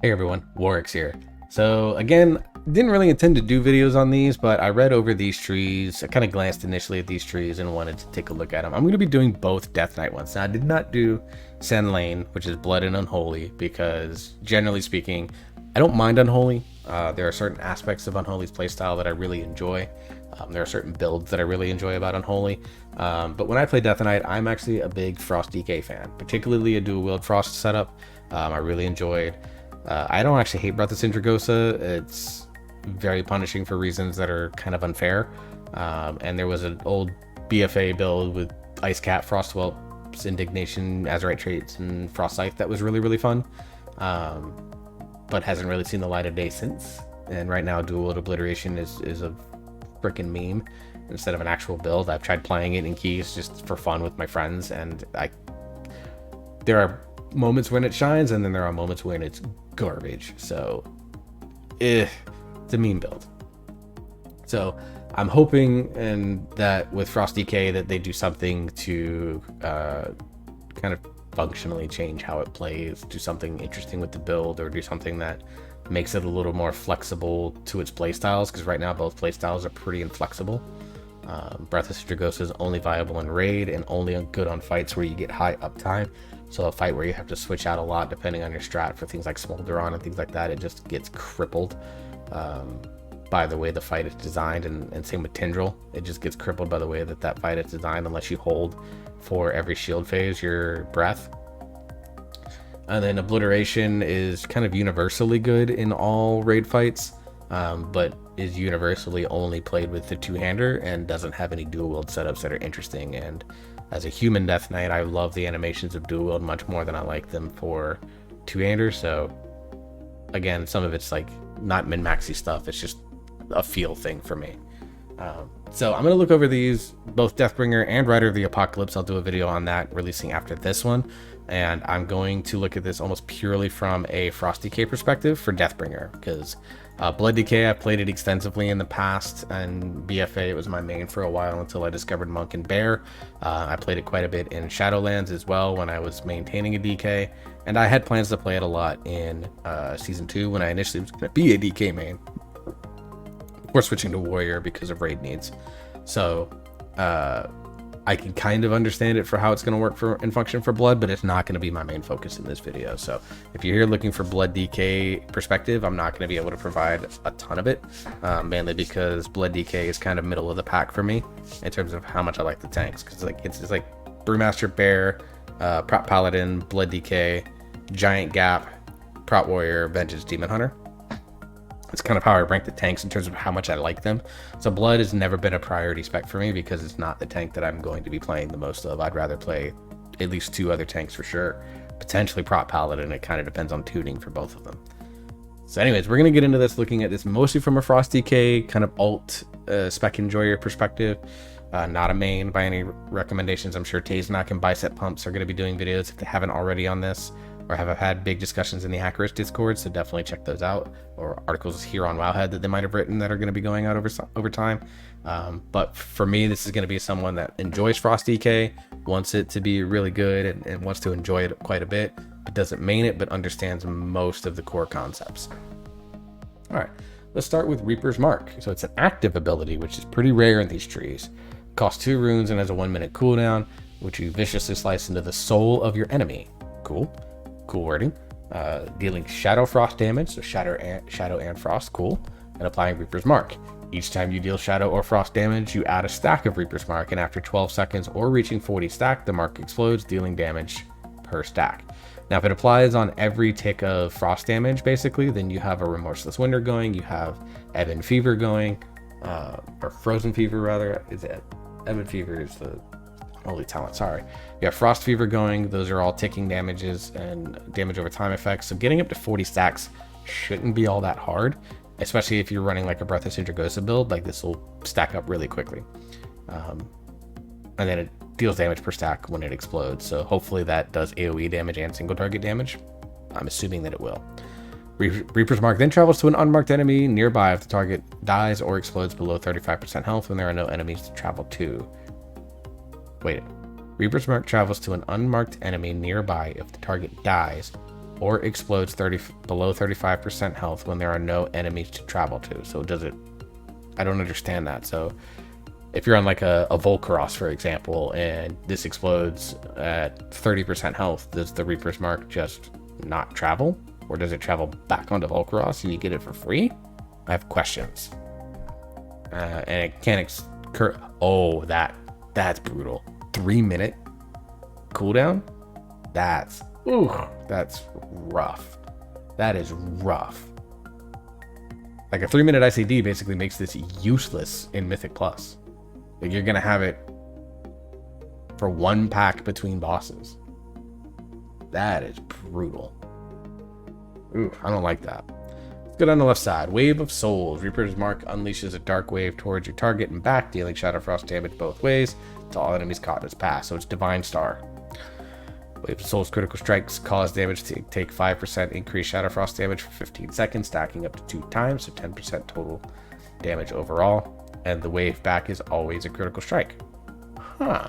Hey everyone, Warwick's here. So again, didn't really intend to do videos on these, but I read over these trees. I kind of glanced initially at these trees and wanted to take a look at them. I'm going to be doing both Death Knight ones. Now I did not do Sen Lane, which is Blood and Unholy, because generally speaking, I don't mind Unholy. There are certain aspects of Unholy's playstyle that I really enjoy. There are certain builds that I really enjoy about Unholy. But when I play Death Knight, I'm actually a big Frost DK fan, particularly a dual wield Frost setup. I really enjoyed. I don't actually hate Breath of Sindragosa. It's very punishing for reasons that are kind of unfair. And there was an old BFA build with Ice Cat, Frost Whelp's Indignation, Azurite traits, and Frost Scythe that was really, really fun. But hasn't really seen the light of day since. And right now, Dual Wield Obliteration is a freaking meme instead of an actual build. I've tried playing it in keys just for fun with my friends, and there are moments when it shines, and then there are moments when it's garbage. So, it's a meme build. So I'm hoping that with Frost DK that they do something to kind of functionally change how it plays, do something interesting with the build, or do something that makes it a little more flexible to its playstyles, because right now both playstyles are pretty inflexible. Breath of Sindragosa is only viable in raid and only good on fights where you get high uptime. So a fight where you have to switch out a lot depending on your strat for things like Smolderon and things like that, it just gets crippled by the way the fight is designed, and same with Tindral. It just gets crippled by the way that fight is designed unless you hold for every shield phase your breath. And then Obliteration is kind of universally good in all raid fights, but is universally only played with the two-hander and doesn't have any dual wield setups that are interesting. And as a human Death Knight, I love the animations of dual wield much more than I like them for two-hander. So again, some of it's like not min-maxy stuff, it's just a feel thing for me. So I'm going to look over these, both Deathbringer and Rider of the Apocalypse. I'll do a video on that releasing after this one. And I'm going to look at this almost purely from a Frost DK perspective for Deathbringer, because Blood DK, I've played it extensively in the past, and BFA, it was my main for a while until I discovered Monk and Bear. I played it quite a bit in Shadowlands as well when I was maintaining a DK, and I had plans to play it a lot in Season 2 when I initially was going to be a DK main. Before switching to Warrior because of raid needs. So I can kind of understand it for how it's going to work and function for Blood, but it's not going to be my main focus in this video. So if you're here looking for Blood DK perspective, I'm not going to be able to provide a ton of it, mainly because Blood DK is kind of middle of the pack for me in terms of how much I like the tanks, because it's like Brewmaster, Bear, Prot Paladin, Blood DK, Giant Gap, Prot Warrior, Vengeance, Demon Hunter. It's kind of how I rank the tanks in terms of how much I like them. So Blood has never been a priority spec for me because it's not the tank that I'm going to be playing the most of. I'd rather play at least two other tanks for sure. Potentially Prot Paladin. It kind of depends on tuning for both of them. So anyways, we're going to get into this looking at this mostly from a Frost DK kind of alt spec enjoyer perspective. Not a main by any recommendations. I'm sure Tazenak and Bicep Pumps are going to be doing videos if they haven't already on this, or have had big discussions in the Hackerish Discord, so definitely check those out, or articles here on Wowhead that they might have written that are going to be going out over time. But for me, this is going to be someone that enjoys Frost DK, wants it to be really good, and wants to enjoy it quite a bit, but doesn't main it, but understands most of the core concepts. All right, let's start with Reaper's Mark. So it's an active ability, which is pretty rare in these trees. Costs 2 runes and has a 1-minute cooldown, which you viciously slice into the soul of your enemy. Cool wording. Dealing Shadow Frost damage, so Shadow and Frost, cool, and applying Reaper's Mark. Each time you deal Shadow or Frost damage, you add a stack of Reaper's Mark, and after 12 seconds or reaching 40 stack, the mark explodes, dealing damage per stack. Now, if it applies on every tick of Frost damage, basically, then you have a Remorseless Winter going, you have Ebon Fever going, or Frozen Fever, rather. Is it Ebon Fever is the holy talent, sorry. You have Frost Fever going. Those are all ticking damages and damage over time effects. So getting up to 40 stacks shouldn't be all that hard, especially if you're running like a Breath of Sindragosa build. Like, this will stack up really quickly. And then it deals damage per stack when it explodes. So hopefully that does AoE damage and single target damage. I'm assuming that it will. Reaper's Mark then travels to an unmarked enemy nearby if the target dies or explodes below 35% health when there are no enemies to travel to. Wait, Reaper's Mark travels to an unmarked enemy nearby if the target dies or explodes below 35% health when there are no enemies to travel to. So does it... I don't understand that. So if you're on like a Volcaros, for example, and this explodes at 30% health, does the Reaper's Mark just not travel? Or does it travel back onto Volcaros and you get it for free? I have questions. And it can't occur... Oh, that's brutal. 3-minute cooldown? That's rough. That is rough. Like a 3-minute ICD basically makes this useless in Mythic Plus. Like you're gonna have it for one pack between bosses. That is brutal. Ooh, I don't like that. Let's go down the left side. Wave of Souls. Reaper's Mark unleashes a dark wave towards your target and back, dealing Shadow Frost damage both ways to all enemies caught in its path. So it's Divine Star. Wave of Souls critical strikes cause damage to take 5% increased Shadow Frost damage for 15 seconds, stacking up to 2 times, so 10% total damage overall. And the wave back is always a critical strike. Huh.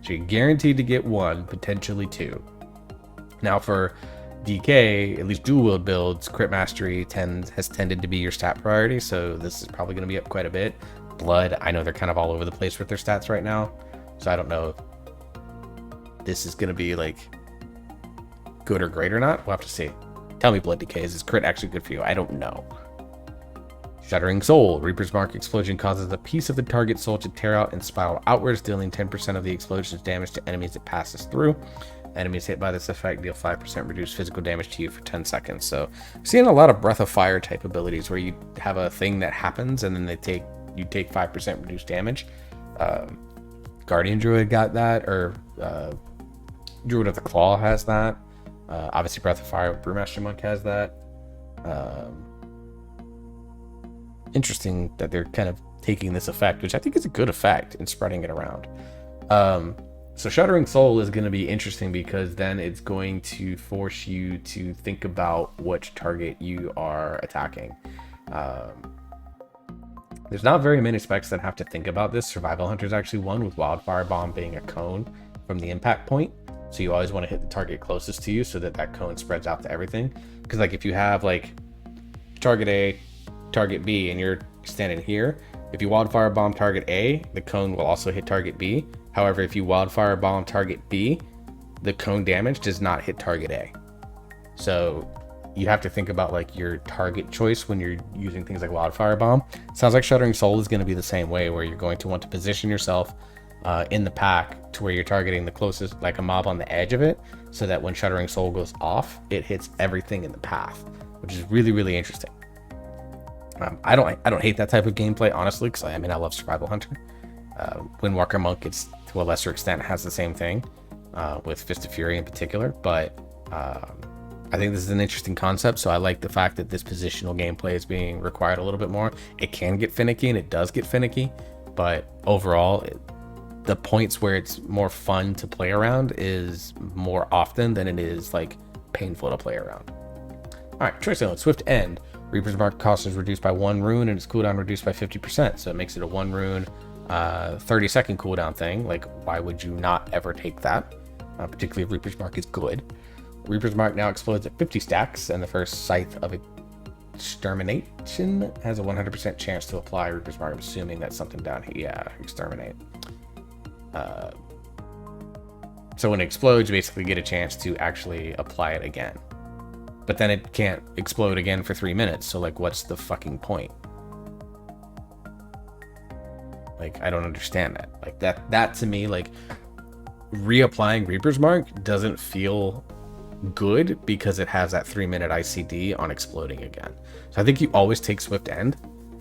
So you're guaranteed to get 1, potentially 2. Now for DK, at least dual wield builds, crit mastery has tended to be your stat priority, so this is probably going to be up quite a bit. Blood, I know they're kind of all over the place with their stats right now, so I don't know if this is going to be like good or great or not. We'll have to see. Tell me, Blood DK, is this crit actually good for you? I don't know. Shuddering Soul. Reaper's Mark explosion causes a piece of the target soul to tear out and spiral outwards, dealing 10% of the explosion's damage to enemies it passes through. Enemies hit by this effect deal 5% reduced physical damage to you for 10 seconds. So I'm seeing a lot of Breath of Fire type abilities where you have a thing that happens and then you take 5% reduced damage. Guardian Druid got that, or Druid of the Claw has that. Obviously Breath of Fire with Brewmaster Monk has that. Interesting that they're kind of taking this effect, which I think is a good effect, and spreading it around. So Shuddering Soul is going to be interesting because then it's going to force you to think about which target you are attacking. There's not very many specs that have to think about this. Survival Hunter's actually one, with Wildfire Bomb being a cone from the impact point. So you always want to hit the target closest to you so that that cone spreads out to everything. Because like if you have like target A, target B, and you're standing here, if you Wildfire Bomb target A, the cone will also hit target B. However, if you Wildfire Bomb target B, the cone damage does not hit target A. So you have to think about like your target choice when you're using things like Wildfire Bomb. Sounds like Shuddering Soul is going to be the same way, where you're going to want to position yourself in the pack to where you're targeting the closest, like a mob on the edge of it, so that when Shuddering Soul goes off, it hits everything in the path, which is really, really interesting. I don't hate that type of gameplay, honestly, because I love Survival Hunter. Windwalker Monk, it's to a lesser extent has the same thing, with Fist of Fury in particular, but I think this is an interesting concept, so I like the fact that this positional gameplay is being required a little bit more. It can get finicky, and it does get finicky, but overall, the points where it's more fun to play around is more often than it is like painful to play around. All right, choice element, Swift End. Reaper's Mark cost is reduced by 1 rune and its cooldown reduced by 50%, so it makes it a 1 rune 30-second cooldown thing. Like, why would you not ever take that? Particularly if Reaper's Mark is good. Reaper's Mark now explodes at 50 stacks, and the first Scythe of Extermination has a 100% chance to apply Reaper's Mark. I'm assuming that's something down here. Yeah, Exterminate. So when it explodes, you basically get a chance to actually apply it again. But then it can't explode again for 3 minutes, so like, what's the fucking point? Like, I don't understand that. Like, that to me, like, reapplying Reaper's Mark doesn't feel good because it has that 3-minute ICD on exploding again. So I think you always take Swift End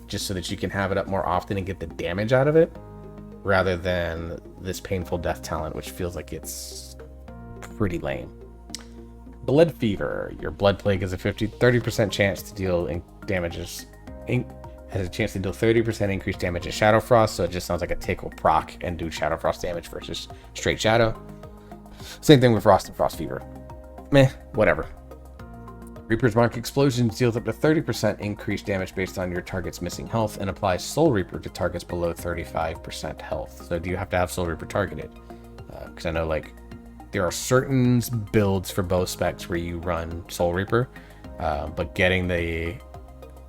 just so that you can have it up more often and get the damage out of it, rather than this painful death talent, which feels like it's pretty lame. Blood Fever. Your Blood Plague has a 30% chance to deal damages. Has a chance to deal 30% increased damage in Shadow Frost, so it just sounds like a take will proc and do Shadow Frost damage versus straight Shadow. Same thing with Frost and Frost Fever. Meh, whatever. Reaper's Mark Explosions deals up to 30% increased damage based on your target's missing health and applies Soul Reaper to targets below 35% health. So do you have to have Soul Reaper targeted? Because I know, like, There are certain builds for both specs where you run Soul Reaper, but getting the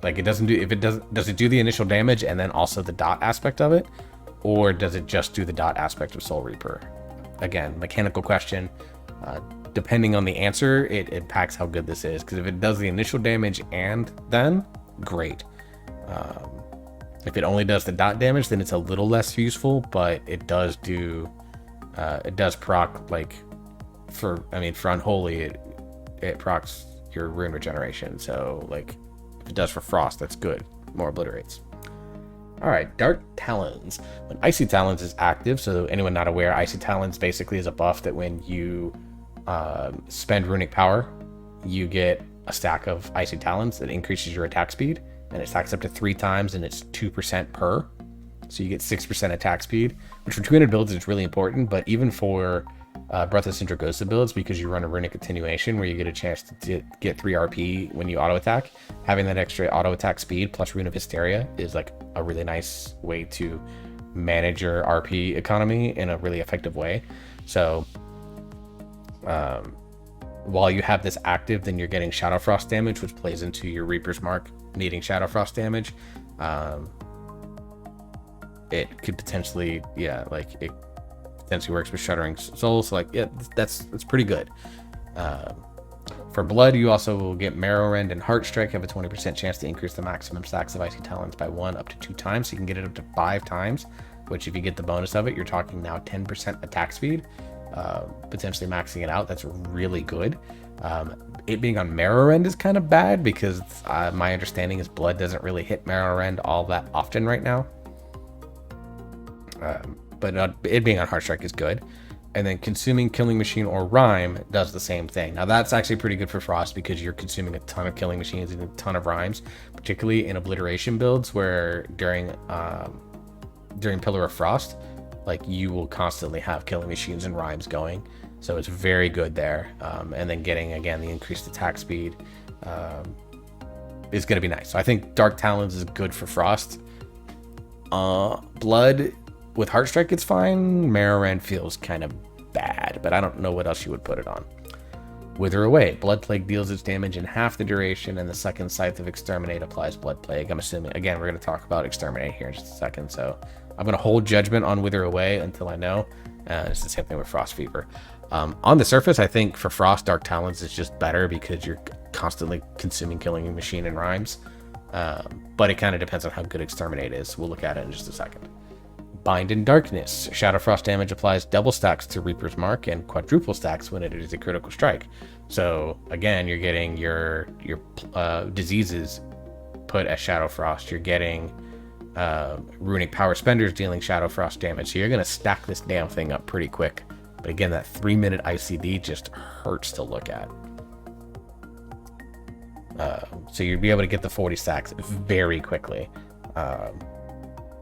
like it doesn't do if it does it do the initial damage and then also the dot aspect of it, or does it just do the dot aspect of Soul Reaper? Again, mechanical question. Depending on the answer, it impacts how good this is. Because if it does the initial damage and then great. If it only does the dot damage, then it's a little less useful, but it does do it does proc like for Unholy it procs your rune regeneration. So like if it does for Frost, that's good. More obliterates. All right, Dark Talons. When Icy Talons is active, so anyone not aware, Icy Talons basically is a buff that when you spend runic power, you get a stack of Icy Talons that increases your attack speed, and it stacks up to 3 times, and it's 2% per. So you get 6% attack speed, which for 200 builds is really important, but even for Breath of Sindragosa builds, because you run a runic attenuation where you get a chance to get 3 RP when you auto attack, having that extra auto attack speed plus Rune of Hysteria is like a really nice way to manage your RP economy in a really effective way. So while you have this active, then you're getting Shadow Frost damage, which plays into your Reaper's Mark needing Shadow Frost damage. It could potentially, it potentially works with Shuddering Souls. So like, yeah, that's pretty good. For Blood, you also will get Marrow Rend and Heart Strike. Have a 20% chance to increase the maximum stacks of Icy Talons by 1 up to 2 times. So you can get it up to 5 times, which if you get the bonus of it, you're talking now 10% attack speed. Potentially maxing it out. That's really good. It being on Marrow Rend is kind of bad because my understanding is Blood doesn't really hit Marrow Rend all that often right now. But it being on Heart Strike is good. And then consuming Killing Machine or Rhyme does the same thing. Now that's actually pretty good for Frost because you're consuming a ton of Killing Machines and a ton of Rhymes, particularly in Obliteration builds where during Pillar of Frost, like you will constantly have Killing Machines and Rhymes going. So it's very good there. And then getting, again, the increased attack speed is going to be nice. So I think Dark Talons is good for Frost. Blood with Heart Strike, it's fine. Marrow Rend feels kind of bad, but I don't know what else you would put it on. Wither Away. Blood Plague deals its damage in half the duration, and the second Scythe of Exterminate applies Blood Plague. I'm assuming, again, we're going to talk about Exterminate here in just a second, so I'm going to hold judgment on Wither Away until I know. It's the same thing with Frost Fever. On the surface, I think for Frost, Dark Talons is just better because you're constantly consuming Killing Machine and Rhymes. But it kind of depends on how good Exterminate is. We'll look at it in just a second. Bind in Darkness. Shadow Frost damage applies double stacks to Reaper's Mark and quadruple stacks when it is a critical strike. So again, you're getting your diseases put as Shadow Frost. You're getting Runic Power Spenders dealing Shadow Frost damage. So you're going to stack this damn thing up pretty quick. But again, that 3-minute ICD just hurts to look at. So you'd be able to get the 40 stacks very quickly.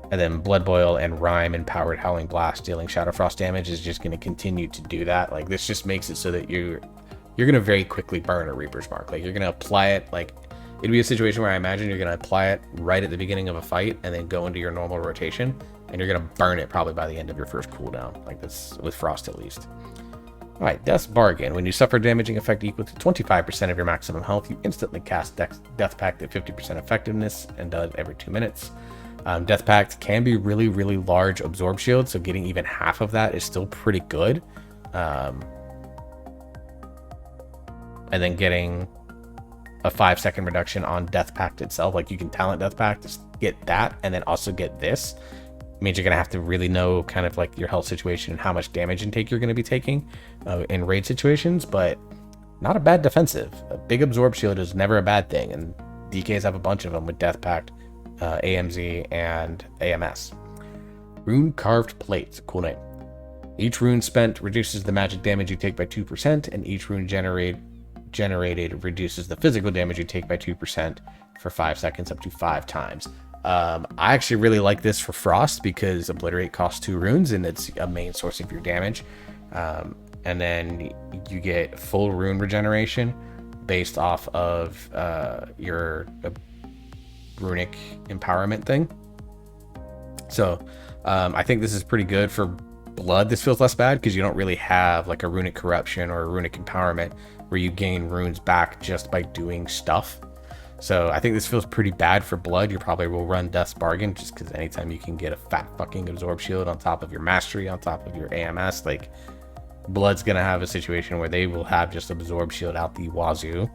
And then Blood Boil and Rhyme and Powered Howling Blast dealing Shadow Frost damage is just going to continue to do that. Like this just makes it so that you're going to very quickly burn a Reaper's Mark. Like you're going to apply it, like it'd be a situation where I imagine you're going to apply it right at the beginning of a fight and then go into your normal rotation, and you're going to burn it probably by the end of your first cooldown, like this with Frost at least. All right, Death's Bargain. When you suffer a damaging effect equal to 25% of your maximum health, you instantly cast Death Pact at 50% effectiveness and does every 2 minutes. Death Pact can be really, really large absorb shield, so getting even half of that is still pretty good. And then getting a 5-second reduction on Death Pact itself, like you can talent Death Pact to get that and then also get this. It means you're going to have to really know kind of like your health situation and how much damage intake you're going to be taking in raid situations, but not a bad defensive. A big absorb shield is never a bad thing, and DKs have a bunch of them with Death Pact, AMZ, and AMS. Rune Carved Plate, cool name. Each rune spent reduces the magic damage you take by 2%, and each rune generated reduces the physical damage you take by 2% for 5 seconds up to 5 times. I actually really like this for Frost because Obliterate costs 2 runes and it's a main source of your damage. And then you get full rune regeneration based off of your runic empowerment thing. So I think this is pretty good for blood, this feels less bad because you don't really have like a runic corruption or a runic empowerment where you gain runes back just by doing stuff. So I think this feels pretty bad for blood. You probably will run Death's Bargain just because anytime you can get a fat fucking absorb shield on top of your mastery, on top of your AMS, like blood's gonna have a situation where they will have just absorb shield out the wazoo,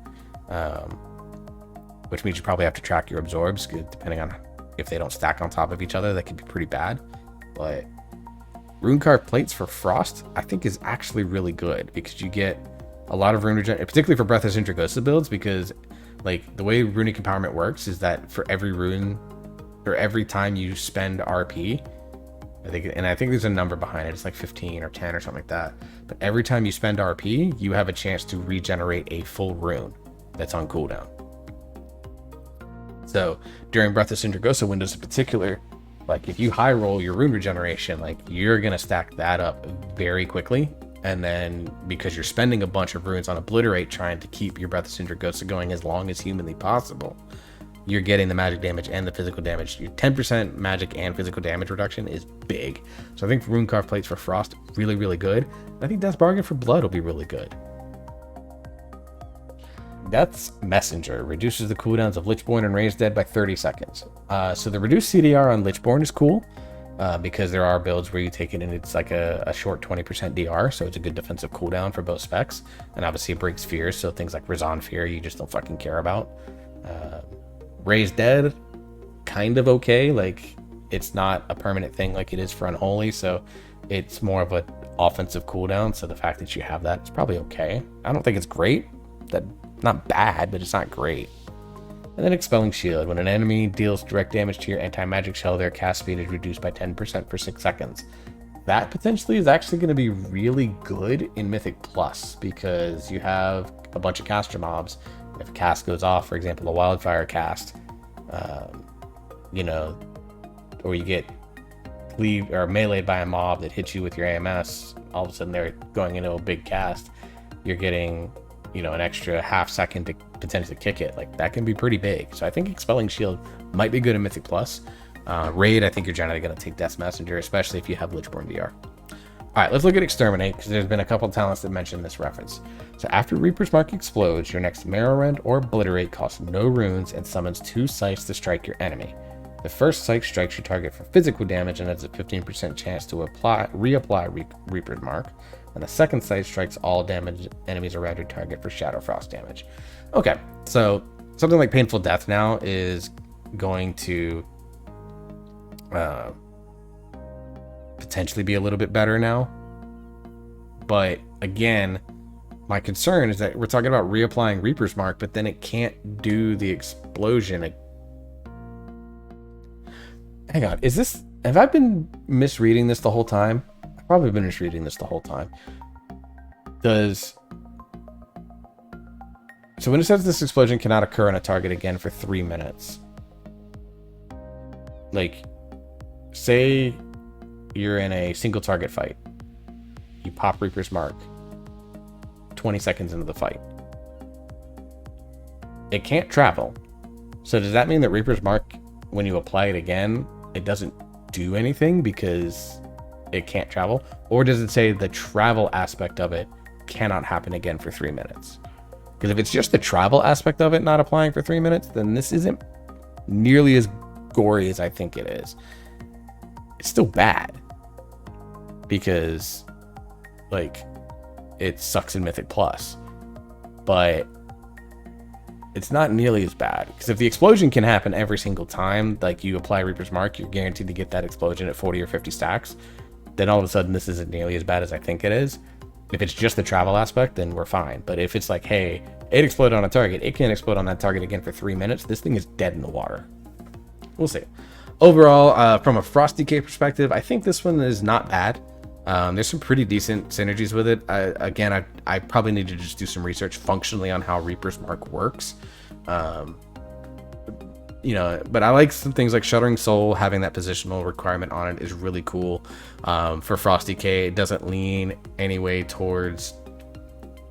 which means you probably have to track your absorbs depending on if they don't stack on top of each other. That could be pretty bad. But rune carved plates for frost I think is actually really good because you get a lot of rune regen, particularly for Breath of Sindragosa builds, because like the way runic empowerment works is that for every rune or every time you spend RP, I think there's a number behind it, it's like 15 or 10 or something like that, but every time you spend RP you have a chance to regenerate a full rune that's on cooldown. So during Breath of Sindragosa windows in particular, like if you high roll your rune regeneration, like you're gonna stack that up very quickly. And then because you're spending a bunch of runes on Obliterate trying to keep your Breath of Sindragosa going as long as humanly possible, you're getting the magic damage and the physical damage. Your 10% magic and physical damage reduction is big. So I think rune carved plates for frost, really, really good. I think Death's Bargain for blood will be really good. Death's Messenger reduces the cooldowns of Lichborn and Raised Dead by 30 seconds. So the reduced CDR on Lichborn is cool. Because there are builds where you take it and it's like a short 20% DR, so it's a good defensive cooldown for both specs, and obviously it breaks fears, so things like Razan Fear you just don't fucking care about. Raised Dead, kind of okay, like it's not a permanent thing like it is for Unholy, so it's more of an offensive cooldown, so the fact that you have that is probably okay. I don't think it's great, not bad, but it's not great. And then Expelling Shield. When an enemy deals direct damage to your anti-magic shell, their cast speed is reduced by 10% for 6 seconds. That potentially is actually going to be really good in Mythic Plus because you have a bunch of caster mobs. If a cast goes off, for example, a Wildfire cast, or you get cleaved or meleeed by a mob that hits you with your AMS, all of a sudden they're going into a big cast. You're getting, an extra half second to potentially kick it. Like that can be pretty big. So I think Expelling Shield might be good in Mythic Plus. Raid, I think you're generally going to take Death's Messenger, especially if you have Lichborn DR. All right, let's look at Exterminate because there's been a couple talents that mention this reference. So after Reaper's Mark explodes, your next Marrowrend or Obliterate costs no runes and summons 2 scythes to strike your enemy. The first scythe strikes your target for physical damage and has a 15% chance to reapply Reaper's Mark. And the second scythe strikes all damage enemies around your target for Shadow Frost damage. Okay, so something like Painful Death now is going to potentially be a little bit better now. But again, my concern is that we're talking about reapplying Reaper's Mark, but then it can't do the explosion. Hang on, have I been misreading this the whole time? I've probably been misreading this the whole time. So when it says this explosion cannot occur on a target again for 3 minutes, like, say you're in a single target fight, you pop Reaper's Mark 20 seconds into the fight, it can't travel. So does that mean that Reaper's Mark, when you apply it again, it doesn't do anything because it can't travel? Or does it say the travel aspect of it cannot happen again for 3 minutes? Because if it's just the travel aspect of it not applying for 3 minutes, then this isn't nearly as gory as I think it is. It's still bad because, like, it sucks in Mythic Plus, but it's not nearly as bad. Because if the explosion can happen every single time, like you apply Reaper's Mark, you're guaranteed to get that explosion at 40 or 50 stacks, then all of a sudden this isn't nearly as bad as I think it is. If it's just the travel aspect, then we're fine. But if it's like, hey, it exploded on a target, it can't explode on that target again for 3 minutes, this thing is dead in the water. We'll see. Overall, from a Frost Decay perspective, I think this one is not bad. There's some pretty decent synergies with it. I probably need to just do some research functionally on how Reaper's Mark works. But I like some things like Shuddering Soul. Having that positional requirement on it is really cool. For Frost Decay, it doesn't lean any way towards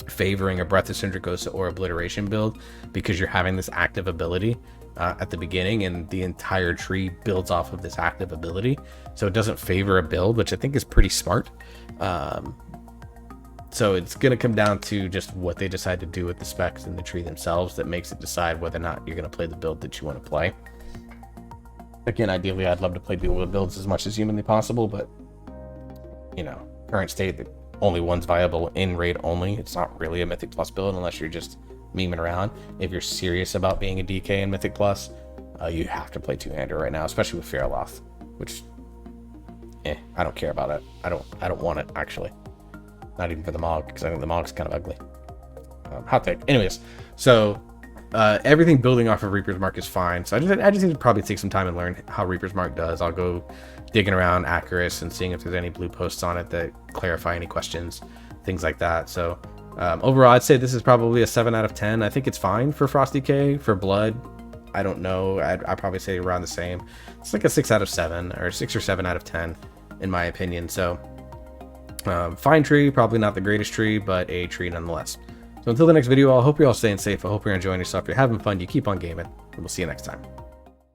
favoring a Breath of Sindragosa or Obliteration build because you're having this active ability. at the beginning, and the entire tree builds off of this active ability. So it doesn't favor a build, which I think is pretty smart. So it's going to come down to just what they decide to do with the specs in the tree themselves that makes it decide whether or not you're going to play the build that you want to play. Again, ideally, I'd love to play dual builds as much as humanly possible, but, you know, current state, that only one's viable in raid only. It's not really a Mythic Plus build unless you're just memeing around. If you're serious about being a DK in Mythic Plus, you have to play two-hander right now, especially with Fearloth, which, I don't care about it. I don't want it, actually. Not even for the Mog, because I think the Mog's kind of ugly. Hot take. Anyways, so everything building off of Reaper's Mark is fine. So I just need to probably take some time and learn how Reaper's Mark does. I'll go digging around Acurus and seeing if there's any blue posts on it that clarify any questions, things like that. So overall, I'd say this is probably a 7 out of 10. I think it's fine for Frosty K. For Blood, I don't know. I'd probably say around the same. It's like a 6 out of 7 or 6 or 7 out of 10 in my opinion. So fine tree, probably not the greatest tree, but a tree nonetheless. So until the next video, I hope you're all staying safe. I hope you're enjoying yourself. You're having fun. You keep on gaming, and we'll see you next time.